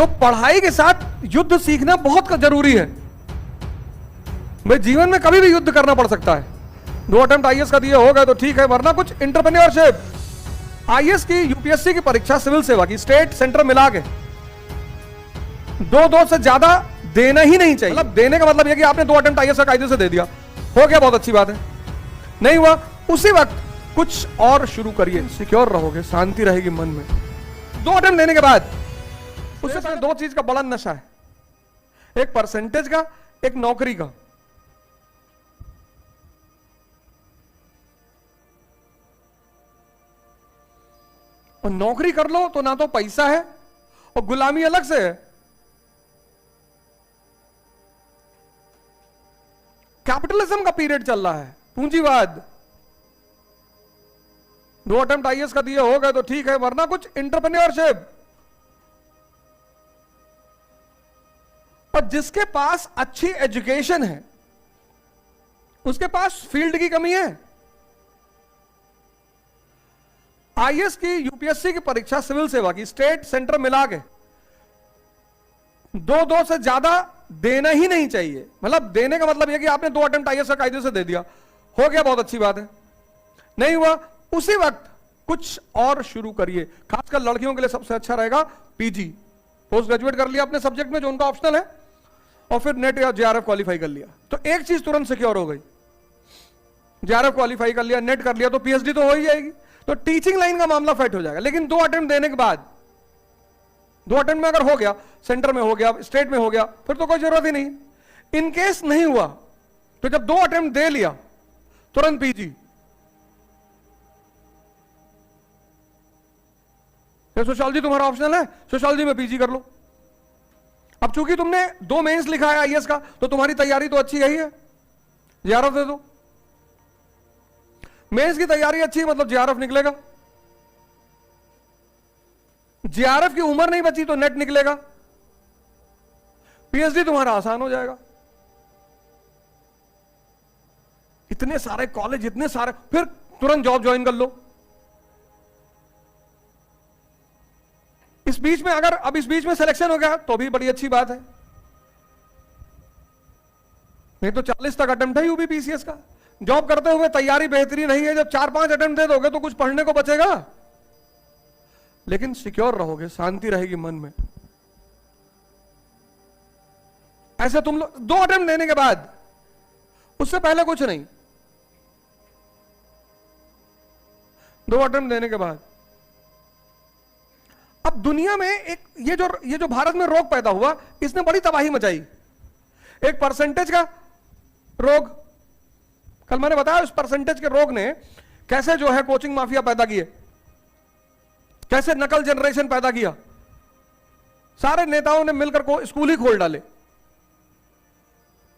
तो पढ़ाई के साथ युद्ध सीखना बहुत जरूरी है। भाई जीवन में कभी भी युद्ध करना पड़ सकता है। 2 अटेम्प्ट आईएएस का दिए हो गए तो ठीक है, वरना कुछ एंटरप्रेन्योरशिप। आईएएस की, यूपीएससी की परीक्षा, सिविल सेवा की, स्टेट सेंटर मिला के 2 से ज्यादा देना ही नहीं चाहिए। मतलब देने का मतलब यह कि आपने 2 अटेम्प्ट आईएएस का कायदे से दे दिया, हो गया, बहुत अच्छी बात है। नहीं हुआ, उसी वक्त कुछ और शुरू करिए, सिक्योर रहोगे, शांति रहेगी मन में। 2 अटेम्प्ट देने के बाद उससे पहले 2 चीज का बड़ा नशा है, एक परसेंटेज का, एक नौकरी का। और नौकरी कर लो तो ना तो पैसा है और गुलामी अलग से है। कैपिटलिज्म का पीरियड चल रहा है, पूंजीवाद। 2 अटेम्प्ट आईएएस का दिए हो गए तो ठीक है, वरना कुछ एंटरप्रेन्योरशिप। और जिसके पास अच्छी एजुकेशन है उसके पास फील्ड की कमी है। आईएएस की, यूपीएससी की परीक्षा, सिविल सेवा की, स्टेट सेंटर मिला के 2 से ज्यादा देना ही नहीं चाहिए। मतलब देने का मतलब यह कि आपने 2 अटेम्प्ट आईएएस का कायदे से दे दिया, हो गया, बहुत अच्छी बात है। नहीं हुआ, उसी वक्त कुछ और शुरू करिए। खासकर लड़कियों के लिए सबसे अच्छा रहेगा पीजी, पोस्ट ग्रेजुएट कर लिया अपने सब्जेक्ट में जो उनका ऑप्शनल है, और फिर नेट या जेआरएफ क्वालिफाई कर लिया, तो एक चीज तुरंत सिक्योर हो गई। जेआरएफ क्वालिफाई कर लिया, नेट कर लिया, तो पीएचडी तो हो ही जाएगी, तो टीचिंग लाइन का मामला फेट हो जाएगा। लेकिन 2 अटेम्प्ट देने के बाद, 2 अटेम्प्ट में अगर हो गया, सेंटर में हो गया, स्टेट में हो गया, फिर तो कोई जरूरत ही नहीं। इनकेस नहीं हुआ तो जब 2 अटेम्प्ट दे लिया तुरंत पीजी। सोशियोलॉजी तुम्हारा ऑप्शनल है, सोशियोलॉजी में पीजी कर लो। अब चूंकि तुमने 2 मेंस लिखा है आईएएस का, तो तुम्हारी तैयारी तो अच्छी ही है, जेआरएफ दे दो। मेंस की तैयारी अच्छी है मतलब जेआरएफ निकलेगा। जेआरएफ की उम्र नहीं बची तो नेट निकलेगा, पीएचडी तुम्हारा आसान हो जाएगा। इतने सारे कॉलेज, इतने सारे, फिर तुरंत जॉब ज्वाइन कर लो। इस बीच में अगर अब इस बीच में सिलेक्शन हो गया तो भी बड़ी अच्छी बात है, नहीं तो 40 तक अटेम्प्ट है यूपीपीसीएस का। जॉब करते हुए तैयारी बेहतरीन नहीं है, जब 4-5 अटेम्प्ट दे दोगे तो कुछ पढ़ने को बचेगा। लेकिन सिक्योर रहोगे, शांति रहेगी मन में। ऐसे तुम लोग 2 अटेम्प्ट देने के बाद, उससे पहले कुछ नहीं, 2 अटेम्प्ट देने के बाद। अब दुनिया में एक ये जो भारत में रोग पैदा हुआ, इसने बड़ी तबाही मचाई। एक परसेंटेज का रोग, कल मैंने बताया, उस परसेंटेज के रोग ने कैसे जो है कोचिंग माफिया पैदा किए, कैसे नकल जनरेशन पैदा किया। सारे नेताओं ने मिलकर को स्कूल ही खोल डाले,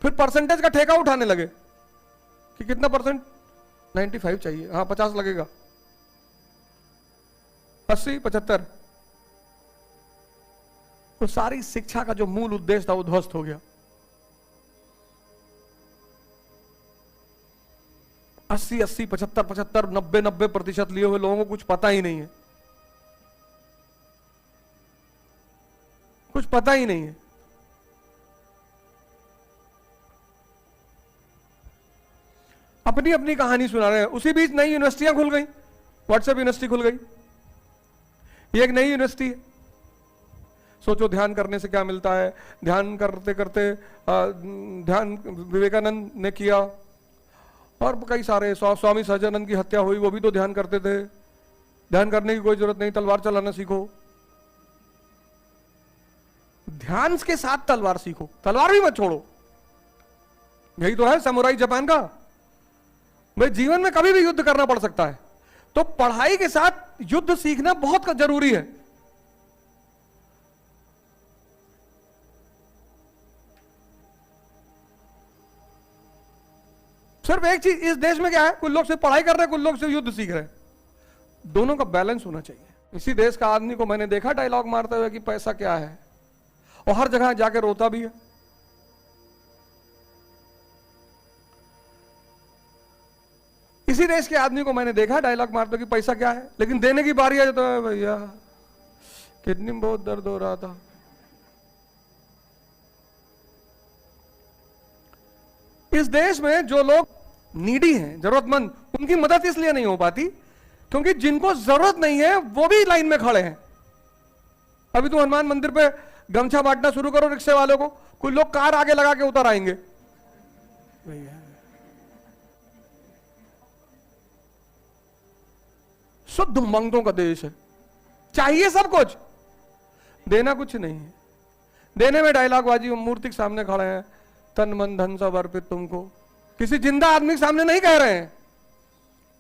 फिर परसेंटेज का ठेका उठाने लगे कि कितना परसेंट, 95 चाहिए, हाँ 50 लगेगा, 80, 75। तो सारी शिक्षा का जो मूल उद्देश्य था वो ध्वस्त हो गया। 80, 75, 90% लिए हुए लोगों को कुछ पता ही नहीं है, कुछ पता ही नहीं है। अपनी अपनी कहानी सुना रहे हैं। उसी बीच नई यूनिवर्सिटियां खुल गई, व्हाट्सएप यूनिवर्सिटी खुल गई, ये एक नई यूनिवर्सिटी है। सोचो ध्यान करने से क्या मिलता है। ध्यान करते करते ध्यान विवेकानंद ने किया, और कई सारे, स्वामी सहजानंद की हत्या हुई, वो भी तो ध्यान करते थे। ध्यान करने की कोई जरूरत नहीं, तलवार चलाना सीखो। ध्यान के साथ तलवार सीखो, तलवार भी मत छोड़ो। यही तो है समुराई जापान का। भाई जीवन में कभी भी युद्ध करना पड़ सकता है, तो पढ़ाई के साथ युद्ध सीखना बहुत जरूरी है। सिर्फ एक चीज इस देश में क्या है, कुछ लोग सिर्फ पढ़ाई कर रहे हैं, कुछ लोग सिर्फ युद्ध सीख रहे हैं। दोनों का बैलेंस होना चाहिए। इसी देश का आदमी को मैंने देखा डायलॉग मारते हुए कि पैसा क्या है, और हर जगह जाके रोता भी है। इसी देश के आदमी को मैंने देखा डायलॉग मारते कि पैसा क्या है, लेकिन देने की बारी आ जाता है, भैया किडनी में बहुत दर्द हो रहा था, इस देश में जो लोग नीडी हैं, जरूरतमंद, उनकी मदद इसलिए नहीं हो पाती क्योंकि जिनको जरूरत नहीं है वो भी लाइन में खड़े हैं। अभी तो हनुमान मंदिर पे गमछा बांटना शुरू करो रिक्शे वालों को, कुछ लोग कार आगे लगा के उतर आएंगे। भैया शुद्ध मंगतों का देश है, चाहिए सब कुछ, देना कुछ नहीं है। देने में डायलॉग बाजी, मूर्ति के सामने खड़े हैं, तन मन धन सब अर्पित तुमको। किसी जिंदा आदमी के सामने नहीं कह रहे हैं,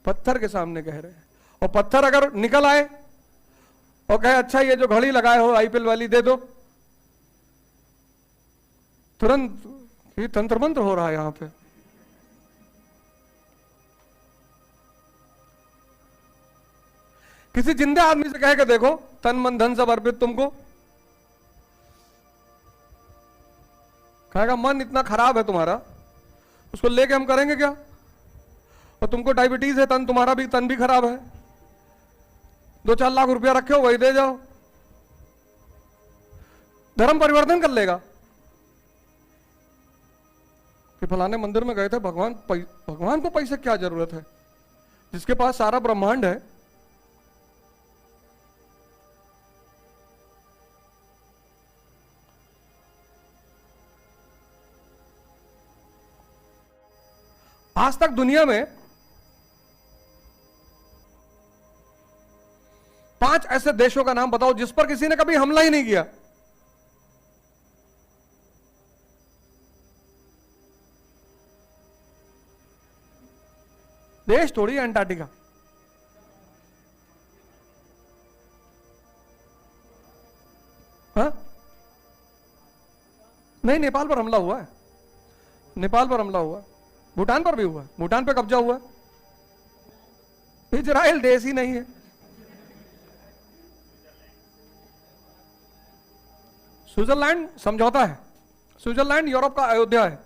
पत्थर के सामने कह रहे हैं। और पत्थर अगर निकल आए और कहे अच्छा ये जो घड़ी लगाए हो आईपीएल वाली दे दो, तुरंत ये तंत्र मंत्र हो रहा है यहां पे। किसी जिंदे आदमी से कह के देखो तन मन धन सब अर्पित तुमको, कहेगा मन इतना खराब है तुम्हारा, उसको लेके हम करेंगे क्या? और तुमको डायबिटीज है, तन तुम्हारा भी, तन भी खराब है, 2-4 लाख रुपया रखे हो वही दे जाओ, धर्म परिवर्तन कर लेगा। कि फलाने मंदिर में गए थे, भगवान को पैसे क्या जरूरत है, जिसके पास सारा ब्रह्मांड है। आज तक दुनिया में 5 ऐसे देशों का नाम बताओ जिस पर किसी ने कभी हमला ही नहीं किया। देश थोड़ी अंटार्कटिका। हाँ? नहीं, नेपाल पर हमला हुआ है, नेपाल पर हमला हुआ है, भूटान पर भी हुआ है, भूटान पे कब्जा हुआ है। इजराइल देश ही नहीं है। स्विट्जरलैंड समझौता है, स्विट्जरलैंड यूरोप का अयोध्या है।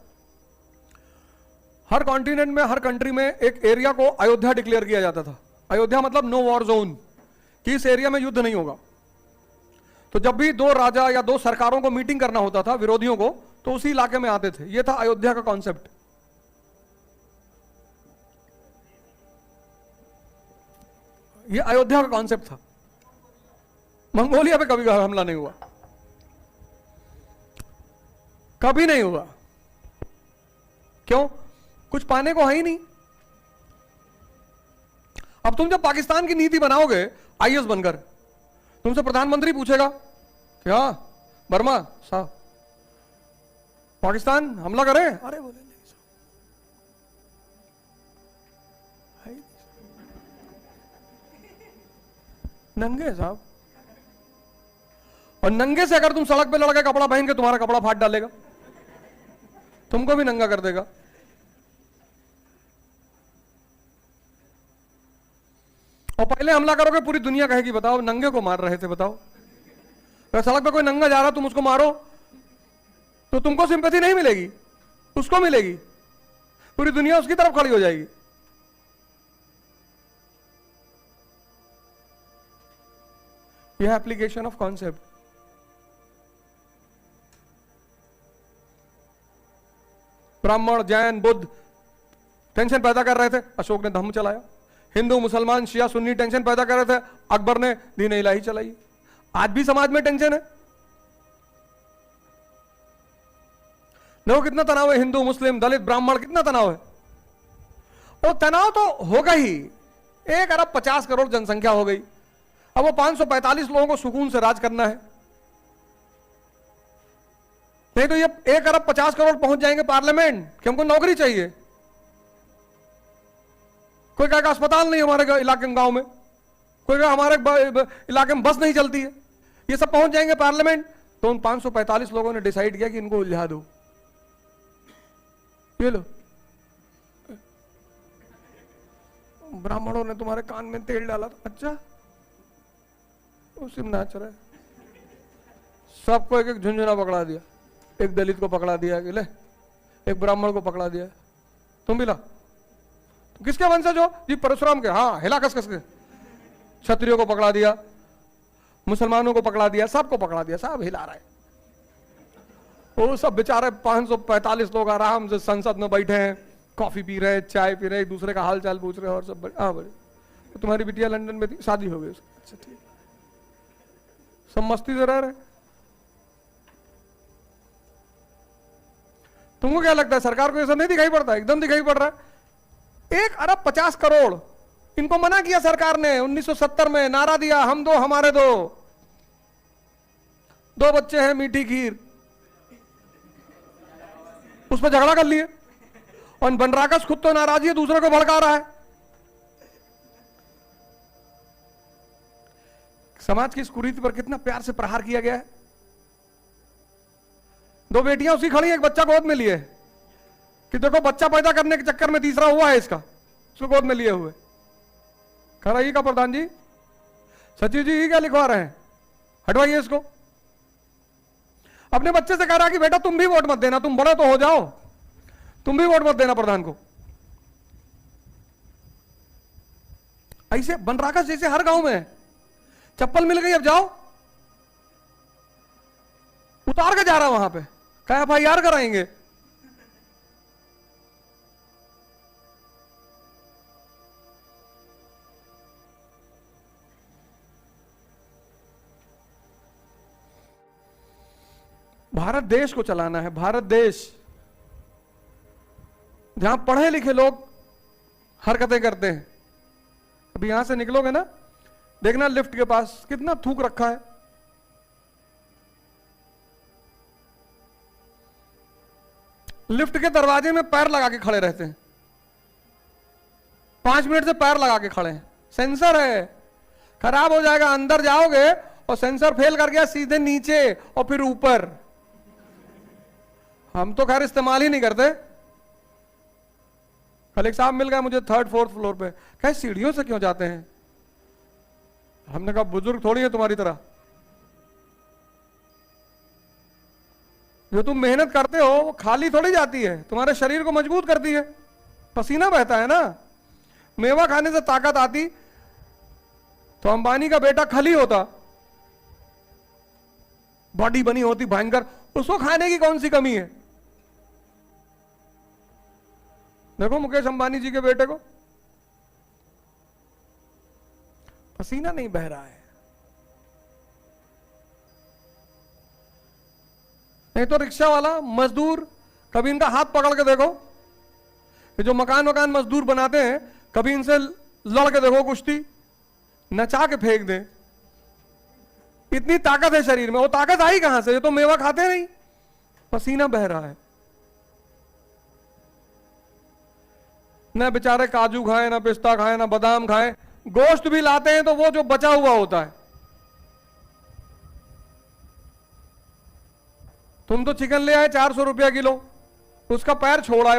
हर कॉन्टिनेंट में, हर कंट्री में एक एरिया को अयोध्या डिक्लेयर किया जाता था। अयोध्या मतलब नो वॉर जोन, कि इस एरिया में युद्ध नहीं होगा। तो जब भी 2 राजा या 2 सरकारों को मीटिंग करना होता था, विरोधियों को, तो उसी इलाके में आते थे। यह था अयोध्या का कॉन्सेप्ट। यह अयोध्या का कॉन्सेप्ट था। मंगोलिया पे कभी हमला नहीं हुआ, कभी नहीं हुआ। क्यों? कुछ पाने को है ही नहीं। अब तुम जब पाकिस्तान की नीति बनाओगे आईएएस बनकर, तुमसे प्रधानमंत्री पूछेगा क्या वर्मा साहब पाकिस्तान हमला करे? अरे बोले नहीं साहब, नंगे साहब। और नंगे से अगर तुम सड़क पे लड़के कपड़ा पहन के, तुम्हारा कपड़ा फाड़ डालेगा, तुमको भी नंगा कर देगा। और पहले हमला करोगे पूरी दुनिया कहेगी बताओ नंगे को मार रहे थे। बताओ अगर सड़क पे कोई नंगा जा रहा तुम उसको मारो तो तुमको सिंपैथी नहीं मिलेगी, उसको मिलेगी। पूरी दुनिया उसकी तरफ खड़ी हो जाएगी। यह एप्लीकेशन ऑफ कॉन्सेप्ट। ब्राह्मण, जैन, बुद्ध टेंशन पैदा कर रहे थे, अशोक ने धम्म चलाया। हिंदू, मुसलमान, शिया, सुन्नी टेंशन पैदा कर रहे थे, अकबर ने दीन इलाही चलाई। आज भी समाज में टेंशन है। देखो कितना तनाव है, हिंदू, मुस्लिम, दलित, ब्राह्मण, कितना तनाव है। और तनाव तो होगा ही। 1 अरब 50 करोड़ जनसंख्या हो गई। अब वो 545 लोगों को सुकून से राज करना है। नहीं तो ये 1 अरब 50 करोड़ पहुंच जाएंगे पार्लियामेंट कि हमको नौकरी चाहिए। कोई कहेगा अस्पताल नहीं हमारे इलाके में, गांव में। कोई कहेगा हमारे इलाके में बस नहीं चलती है। ये सब पहुंच जाएंगे पार्लियामेंट। तो उन 545 लोगों ने डिसाइड किया कि इनको उलझा दो। ये लो, ब्राह्मणों ने तुम्हारे कान में तेल डाला था। अच्छा, उसी में नाच रहा है। सबको एक एक झुंझुना पकड़ा दिया। एक दलित को पकड़ा दिया कि ले, एक ब्राह्मण को पकड़ा दिया, तुम भी ला। तो किसके वंशज हो जी? परशुराम के। हाँ, हिला कस कस के। क्षत्रियों को पकड़ा दिया, मुसलमानों को पकड़ा दिया, सबको पकड़ा दिया, सब हिला रहा है। वो सब बेचारे 545 लोग आराम से संसद में बैठे हैं, कॉफी पी रहे हैं, चाय पी रहे हैं, एक दूसरे का हाल चाल पूछ रहे हैं और सब हाँ बड़े। तो तुम्हारी बिटिया लंदन में थी, शादी हो गई उसकी, अच्छा ठीक, सब मस्ती से रह रहे। तुमको क्या लगता है सरकार को ये सब नहीं दिखाई पड़ता? एकदम दिखाई पड़ रहा है। 1,50,00,000,000 इनको मना किया सरकार ने 1970 में, नारा दिया हम दो हमारे दो, 2 बच्चे हैं मीठी खीर, उस पर झगड़ा कर लिए। और बनराकस खुद तो नाराजी है, दूसरे को भड़का रहा है। समाज की इस कुरीति पर कितना प्यार से प्रहार किया गया है। 2 बेटियां उसकी खड़ी, एक बच्चा गोद में लिए कि देखो बच्चा पैदा करने के चक्कर में तीसरा हुआ है इसका, उसको गोद में लिए हुए। कह रहा ये का प्रधान जी, सचिव जी ये क्या लिखवा रहे हैं, हटवाइए इसको। अपने बच्चे से कह रहा कि बेटा तुम भी वोट मत देना, तुम बड़े तो हो जाओ, तुम भी वोट मत देना प्रधान को। ऐसे बनराकस जैसे हर गांव में है। चप्पल मिल गई अब जाओ, उतार के जा रहा वहां पे, कहा भाई यार कराएंगे। भारत देश को चलाना है, भारत देश जहां पढ़े लिखे लोग हरकतें करते हैं। अभी यहां से निकलोगे ना, देखना लिफ्ट के पास कितना थूक रखा है। लिफ्ट के दरवाजे में पैर लगा के खड़े रहते हैं, 5 मिनट से पैर लगा के खड़े हैं। सेंसर है, खराब हो जाएगा, अंदर जाओगे और सेंसर फेल कर गया, सीधे नीचे और फिर ऊपर। हम तो खैर इस्तेमाल ही नहीं करते। कल एक साहब मिल गया मुझे 3rd 4th फ्लोर पे, कहे सीढ़ियों से क्यों जाते हैं? हमने कहा बुजुर्ग थोड़ी है तुम्हारी तरह, जो तुम मेहनत करते हो वो खाली थोड़ी जाती है, तुम्हारे शरीर को मजबूत करती है, पसीना बहता है ना। मेवा खाने से ताकत आती तो अंबानी का बेटा खली होता, बॉडी बनी होती भयंकर, उसको खाने की कौन सी कमी है? देखो मुकेश अंबानी जी के बेटे को, पसीना नहीं बह रहा है। नहीं तो रिक्शा वाला मजदूर, कभी इनका हाथ पकड़ के देखो, ये जो मकान मजदूर बनाते हैं, कभी इनसे लड़ के देखो कुश्ती, नचा के फेंक दे। इतनी ताकत है शरीर में, वो ताकत आई कहां से? ये तो मेवा खाते नहीं, पसीना बह रहा है। ना बेचारे काजू खाएं, ना पिस्ता खाएं, ना बादाम खाएं, गोश्त भी लाते हैं तो वो जो बचा हुआ होता है। तुम तो चिकन ले आए 400 रुपया किलो, उसका पैर छोड़ आए,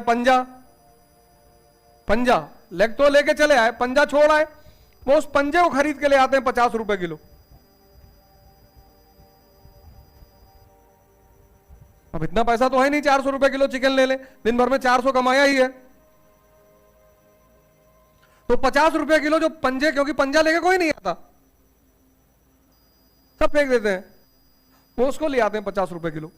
पंजा लेग तो लेके चले आए, पंजा छोड़ आए, वो उस पंजे को खरीद के ले आते हैं 50 रुपए किलो। अब इतना पैसा तो है नहीं 400 रुपए किलो चिकन ले ले, दिन भर में 400 कमाया ही है, तो 50 रुपए किलो जो पंजे, क्योंकि पंजा लेके कोई नहीं आता, सब फेंक देते हैं, वो उसको ले आते हैं 50 रुपए किलो।